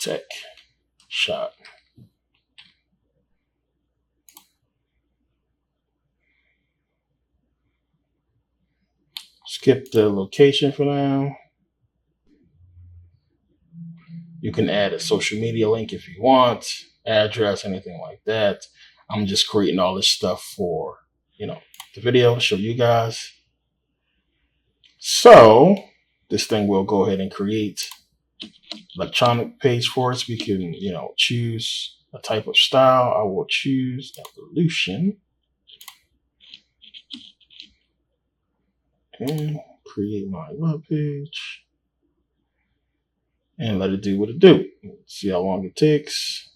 Tech Shop. Skip the location for now. You can add a social media link if you want, address, anything like that. I'm just creating all this stuff for, the video, show you guys. So this thing will go ahead and create electronic page for us. We can, choose a type of style. I will choose evolution and create my web page and let it do what it do. Let's see how long it takes.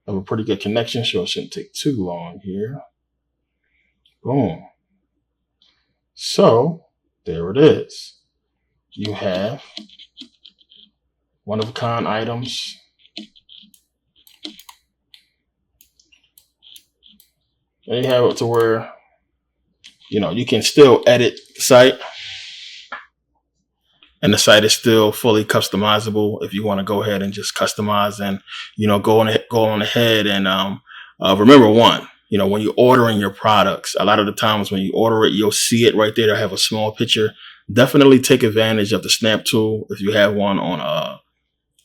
I have a pretty good connection, so it shouldn't take too long here. Boom. So there it is. You have one-of-a-kind items. And you have it to where, you can still edit the site. And the site is still fully customizable if you want to go ahead and just customize and, go on ahead and remember when you're ordering your products, a lot of the times when you order it, you'll see it right there. They'll have a small picture. Definitely take advantage of the snap tool if you have one on a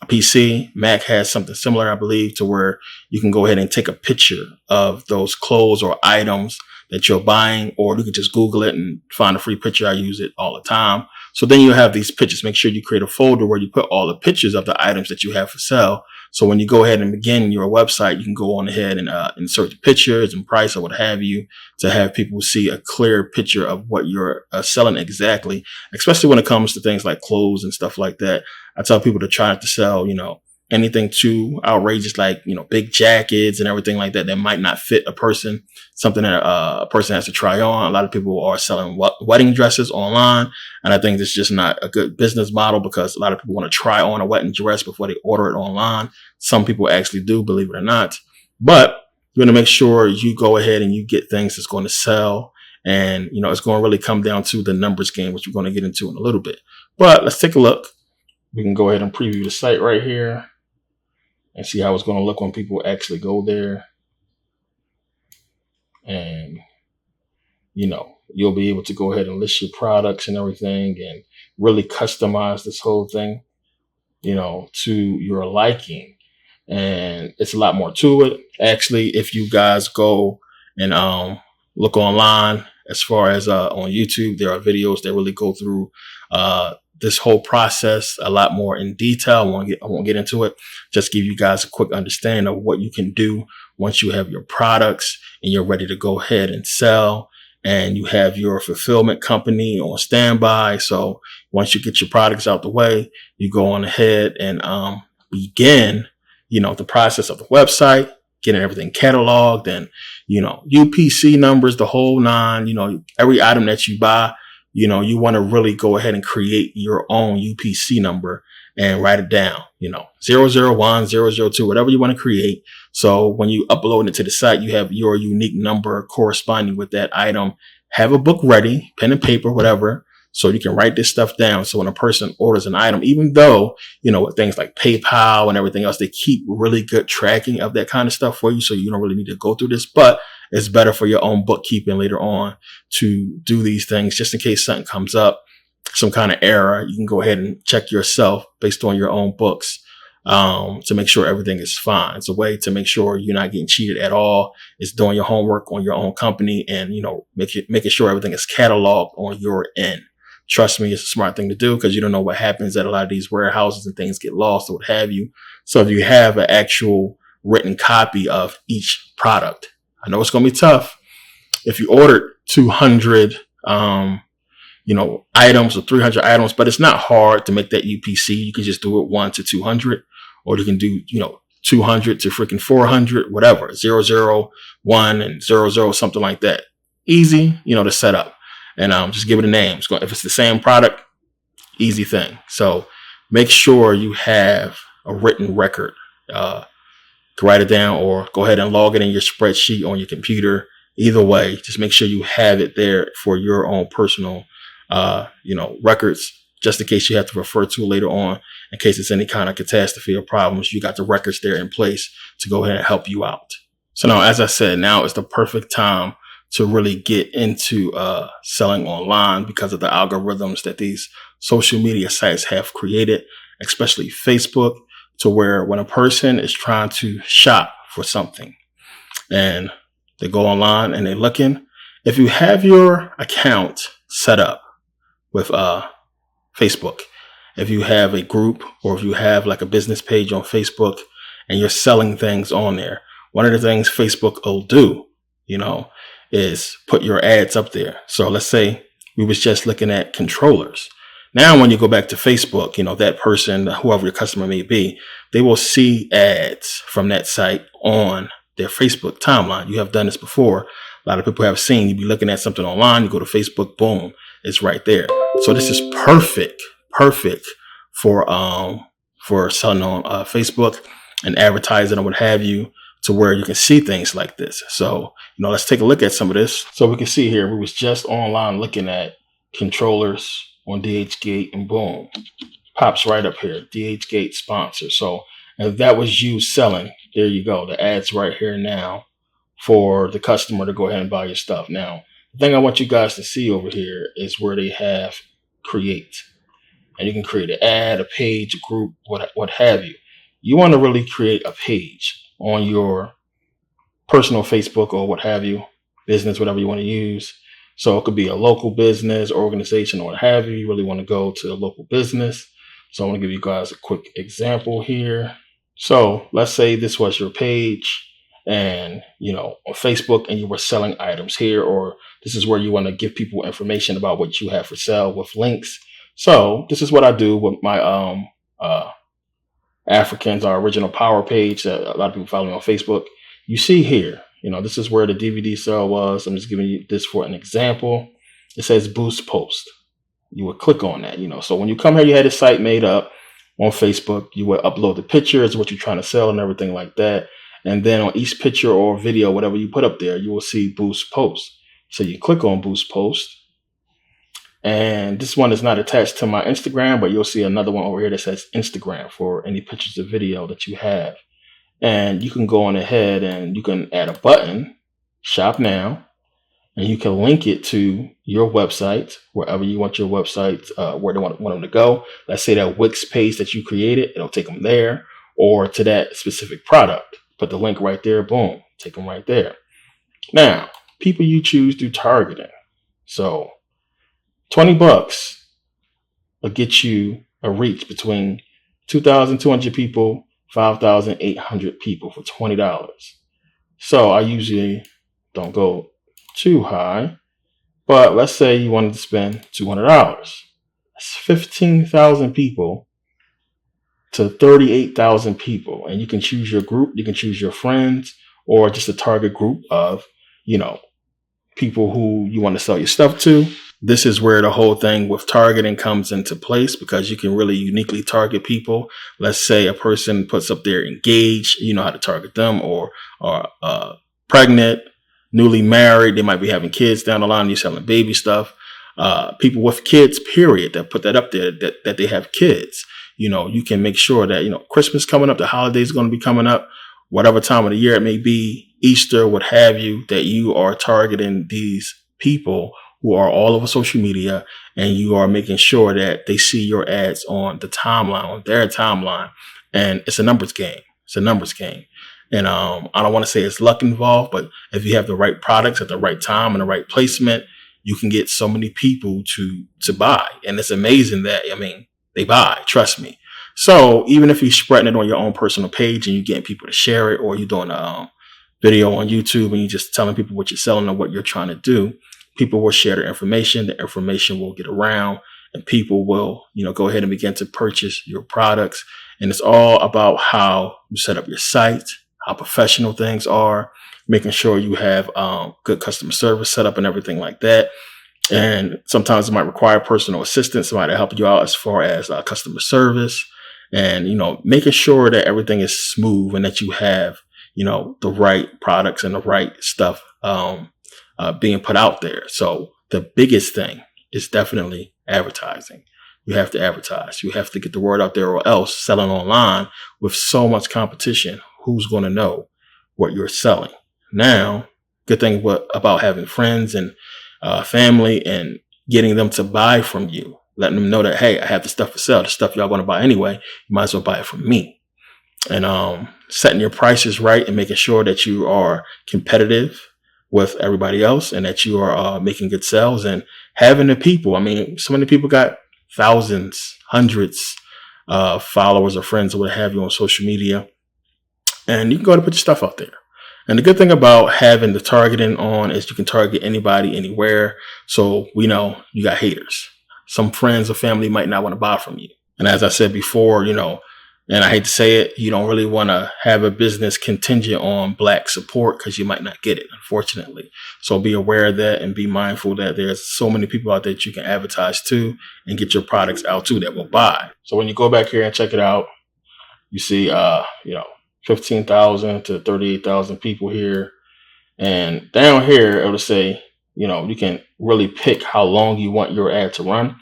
PC. Mac has something similar, I believe, to where you can go ahead and take a picture of those clothes or items that you're buying, or you can just Google it and find a free picture. I use it all the time. So then you have these pictures. Make sure you create a folder where you put all the pictures of the items that you have for sale. So when you go ahead and begin your website, you can go on ahead and insert the pictures and price or what have you to have people see a clear picture of what you're selling exactly, especially when it comes to things like clothes and stuff like that. I tell people to try not to sell, anything too outrageous, like, big jackets and everything like that might not fit a person, something that a person has to try on. A lot of people are selling wedding dresses online. And I think it's just not a good business model because a lot of people want to try on a wedding dress before they order it online. Some people actually do, believe it or not. But you're going to make sure you go ahead and you get things that's going to sell. And, it's going to really come down to the numbers game, which we're going to get into in a little bit. But let's take a look. We can go ahead and preview the site right here and see how it's going to look when people actually go there. And, you'll be able to go ahead and list your products and everything and really customize this whole thing, to your liking. And it's a lot more to it. Actually, if you guys go and look online, as far as on YouTube, there are videos that really go through this whole process a lot more in detail. I won't get into it. Just give you guys a quick understanding of what you can do once you have your products and you're ready to go ahead and sell, and you have your fulfillment company on standby. So once you get your products out the way, you go on ahead and begin, the process of the website, getting everything cataloged and, UPC numbers, the whole nine, every item that you buy. You want to really go ahead and create your own UPC number and write it down, 001, 002, whatever you want to create. So when you upload it to the site, you have your unique number corresponding with that item. Have a book ready, pen and paper, whatever, so you can write this stuff down. So when a person orders an item, even though, with things like PayPal and everything else, they keep really good tracking of that kind of stuff for you. So you don't really need to go through this, but it's better for your own bookkeeping later on to do these things just in case something comes up, some kind of error. You can go ahead and check yourself based on your own books to make sure everything is fine. It's a way to make sure you're not getting cheated at all. It's doing your homework on your own company and, making sure everything is cataloged on your end. Trust me, it's a smart thing to do because you don't know what happens at a lot of these warehouses and things get lost or what have you. So if you have an actual written copy of each product, I know it's going to be tough. If you ordered 200, items or 300 items, but it's not hard to make that UPC. You can just do it 1 to 200, or you can do, 200 to freaking 400, whatever, 001 and 00, something like that. Easy, to set up and just give it a name. If it's the same product, easy thing. So make sure you have a written record. Write it down or go ahead and log it in your spreadsheet on your computer. Either way, just make sure you have it there for your own personal, records just in case you have to refer to it later on, in case it's any kind of catastrophe or problems. You got the records there in place to go ahead and help you out. So now, as I said, now is the perfect time to really get into selling online because of the algorithms that these social media sites have created, especially Facebook, to where when a person is trying to shop for something and they go online and they're looking, if you have your account set up with Facebook, if you have a group or if you have like a business page on Facebook and you're selling things on there, one of the things Facebook will do, is put your ads up there. So let's say we was just looking at controllers. Now, when you go back to Facebook, that person, whoever your customer may be, they will see ads from that site on their Facebook timeline. You have done this before. A lot of people have seen, you be looking at something online, you go to Facebook, boom, it's right there. So this is perfect for selling on Facebook and advertising or what have you, to where you can see things like this. So, let's take a look at some of this. So we can see here, we was just online looking at controllers on DHgate, and boom, pops right up here, DHgate sponsor. So if that was you selling, there you go. The ad's right here now for the customer to go ahead and buy your stuff. Now, the thing I want you guys to see over here is where they have create. And you can create an ad, a page, a group, what have you. You want to really create a page on your personal Facebook or what have you, business, whatever you want to use. So it could be a local business, organization, or what have you. You really want to go to a local business. So I want to give you guys a quick example here. So let's say this was your page and, on Facebook, and you were selling items here, or this is where you want to give people information about what you have for sale with links. So this is what I do with my Africans, our original power page that a lot of people follow me on Facebook. You see here, this is where the DVD sale was. I'm just giving you this for an example. It says boost post. You would click on that, So when you come here, you had a site made up on Facebook. You would upload the pictures, what you're trying to sell and everything like that. And then on each picture or video, whatever you put up there, you will see boost post. So you click on boost post. And this one is not attached to my Instagram, but you'll see another one over here that says Instagram for any pictures or video that you have. And you can go on ahead and you can add a button, shop now, and you can link it to your website, wherever you want your website, where they want them to go. Let's say that Wix page that you created, it'll take them there, or to that specific product. Put the link right there, boom, take them right there. Now, people you choose through targeting. So $20 will get you a reach between 2,200 people, 5,800 people for $20. So I usually don't go too high, but let's say you wanted to spend $200. That's 15,000 people to 38,000 people. And you can choose your group, you can choose your friends, or just a target group of, people who you want to sell your stuff to. This is where the whole thing with targeting comes into place, because you can really uniquely target people. Let's say a person puts up there engaged, you know how to target them, or pregnant, newly married. They might be having kids down the line. You're selling baby stuff. People with kids, period, that put that up there that they have kids. You can make sure that, Christmas coming up, the holidays going to be coming up, whatever time of the year it may be, Easter, what have you, that you are targeting these people who are all over social media, and you are making sure that they see your ads on the timeline, on their timeline. And it's a numbers game. It's a numbers game. And I don't want to say it's luck involved, but if you have the right products at the right time and the right placement, you can get so many people to buy. And it's amazing that, they buy, trust me. So even if you're spreading it on your own personal page and you're getting people to share it, or you're doing a video on YouTube and you're just telling people what you're selling or what you're trying to do, people will share their information. The information will get around, and people will, go ahead and begin to purchase your products. And it's all about how you set up your site, how professional things are, making sure you have good customer service set up and everything like that. And sometimes it might require personal assistance, somebody to help you out as far as customer service, and, making sure that everything is smooth and that you have, the right products and the right stuff being put out there. So the biggest thing is definitely advertising. you have to advertise. You have to get the word out there, or else selling online with so much competition, who's going to know what you're selling? Now, good thing about having friends and family and getting them to buy from you, letting them know that, hey, I have the stuff for sale, the stuff y'all want to buy anyway, you might as well buy it from me. And setting your prices right and making sure that you are competitive with everybody else and that you are making good sales and having the people. I mean, so many people got thousands, hundreds followers or friends or what have you on social media, and you can go to put your stuff out there. And the good thing about having the targeting on is you can target anybody, anywhere. So we know you got haters. Some friends or family might not want to buy from you. And as I said before, and I hate to say it, you don't really want to have a business contingent on Black support because you might not get it, unfortunately. So be aware of that and be mindful that there's so many people out there that you can advertise to and get your products out to that will buy. So when you go back here and check it out, you see, 15,000 to 38,000 people here. And down here, it will say, you can really pick how long you want your ad to run.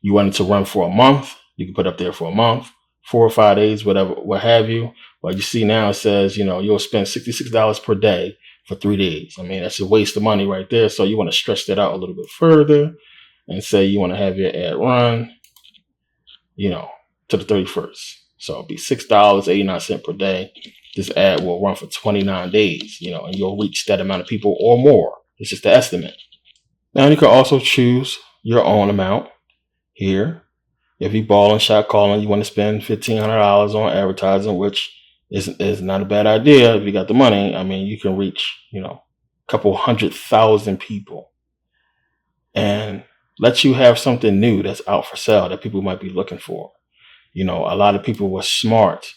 You want it to run for a month. You can put up there for a month, 4 or 5 days, whatever, what have you. But you see now it says, you'll spend $66 per day for 3 days. I mean, that's a waste of money right there. So you want to stretch that out a little bit further and say you want to have your ad run, to the 31st. So it'll be $6.89 per day. This ad will run for 29 days, and you'll reach that amount of people or more. It's just the estimate. Now you can also choose your own amount here. If you ball and shot calling, you want to spend $1,500 on advertising, which is not a bad idea if you got the money. I mean, you can reach, a couple 100,000 people and let you have something new that's out for sale that people might be looking for. A lot of people were smart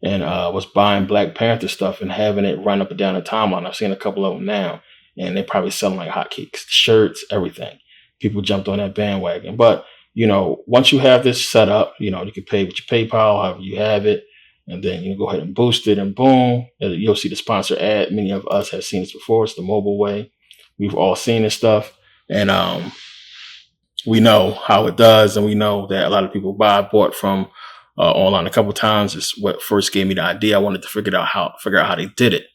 and was buying Black Panther stuff and having it run up and down the timeline. I've seen a couple of them now, and they're probably selling like hotcakes, shirts, everything. People jumped on that bandwagon. But, once you have this set up, you can pay with your PayPal, however you have it, and then you go ahead and boost it, and boom, you'll see the sponsor ad. Many of us have seen this before. It's the mobile way. We've all seen this stuff, and we know how it does, and we know that a lot of people bought from online a couple of times. It's what first gave me the idea. I wanted to figure out how they did it.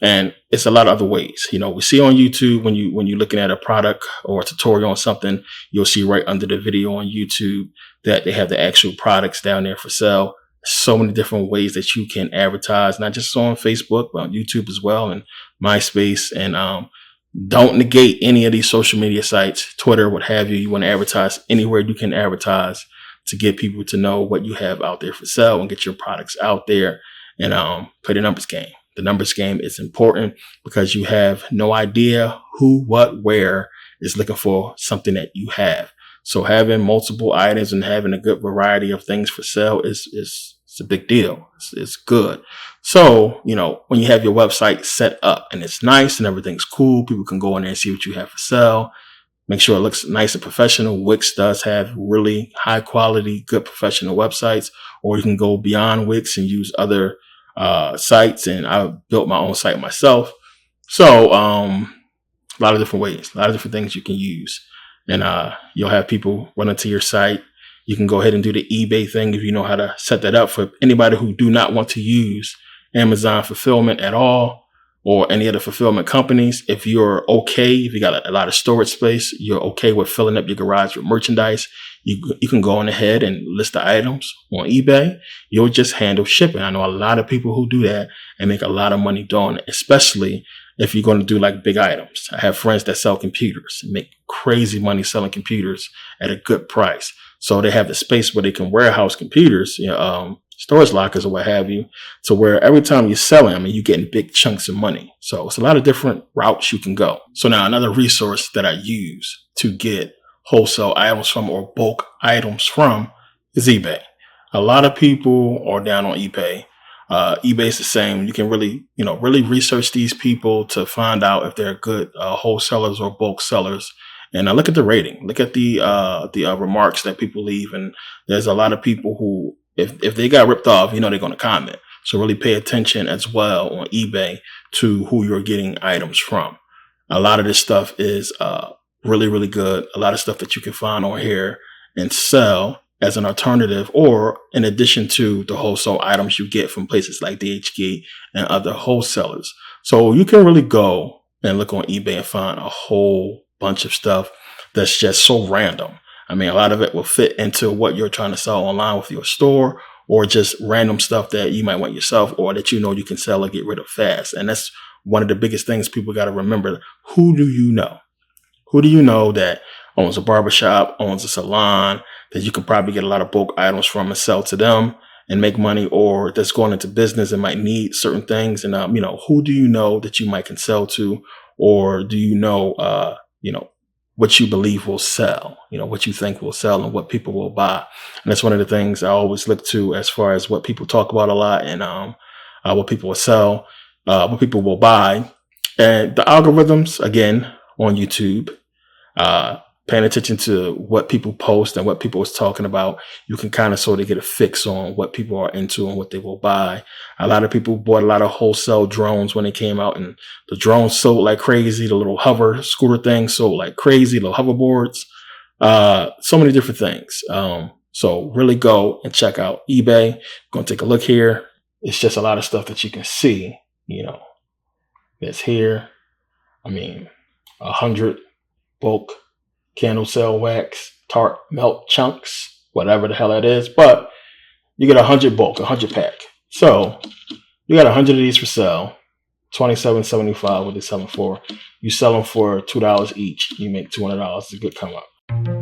And it's a lot of other ways. We see on YouTube when you're looking at a product or a tutorial on something, you'll see right under the video on YouTube that they have the actual products down there for sale. So many different ways that you can advertise, not just on Facebook, but on YouTube as well, and MySpace. And don't negate any of these social media sites, Twitter, what have you. You want to advertise anywhere you can advertise to get people to know what you have out there for sale and get your products out there and play the numbers game. The numbers game is important because you have no idea who, what, where is looking for something that you have. So having multiple items and having a good variety of things for sale is a big deal. It's good. So, when you have your website set up and it's nice and everything's cool, people can go in there and see what you have for sale. Make sure it looks nice and professional. Wix does have really high quality, good professional websites, or you can go beyond Wix and use other sites. And I've built my own site myself. So, a lot of different ways, a lot of different things you can use. And you'll have people run into your site. You can go ahead and do the eBay thing if you know how to set that up for anybody who do not want to use Amazon fulfillment at all or any other fulfillment companies. If you're okay, if you got a lot of storage space, you're okay with filling up your garage with merchandise, you can go on ahead and list the items on eBay. You'll just handle shipping. I know a lot of people who do that and make a lot of money doing it, especially if you're going to do like big items. I have friends that sell computers and make crazy money selling computers at a good price. So they have the space where they can warehouse computers, storage lockers or what have you, to where every time you're selling, you're getting big chunks of money. So it's a lot of different routes you can go. So now another resource that I use to get wholesale items from or bulk items from is eBay. A lot of people are down on eBay. eBay is the same. You can really research these people to find out if they're good wholesalers or bulk sellers. And look at the rating. Look at the remarks that people leave. And there's a lot of people who, if they got ripped off, they're going to comment. So really pay attention as well on eBay to who you're getting items from. A lot of this stuff is really, really good. A lot of stuff that you can find on here and sell as an alternative, or in addition to the wholesale items you get from places like DHG and other wholesalers. So you can really go and look on eBay and find a whole bunch of stuff that's just so random. I mean, a lot of it will fit into what you're trying to sell online with your store, or just random stuff that you might want yourself, or that you know you can sell or get rid of fast. And that's one of the biggest things people got to remember. Who do you know? Who do you know that owns a barbershop, owns a salon, that you can probably get a lot of bulk items from and sell to them and make money, or that's going into business and might need certain things? And, who do you know that you might can sell to, or do you know, what you believe will sell, what you think will sell and what people will buy? And that's one of the things I always look to as far as what people talk about a lot, and what people will sell, what people will buy. And the algorithms, again, on YouTube, paying attention to what people post and what people is talking about, you can kind of sort of get a fix on what people are into and what they will buy. A lot of people bought a lot of wholesale drones when they came out, and the drones sold like crazy. The little hover scooter things sold like crazy, little hoverboards, so many different things. So really go and check out eBay. Going to take a look here. It's just a lot of stuff that you can see, that's here. I mean, 100 bulk candle cell wax, tart melt chunks, whatever the hell that is. But you get 100 bulk, 100 pack. So you got 100 of these for sale, $27.75 what they selling for. You sell them for $2 each. You make $200. It's a good come up.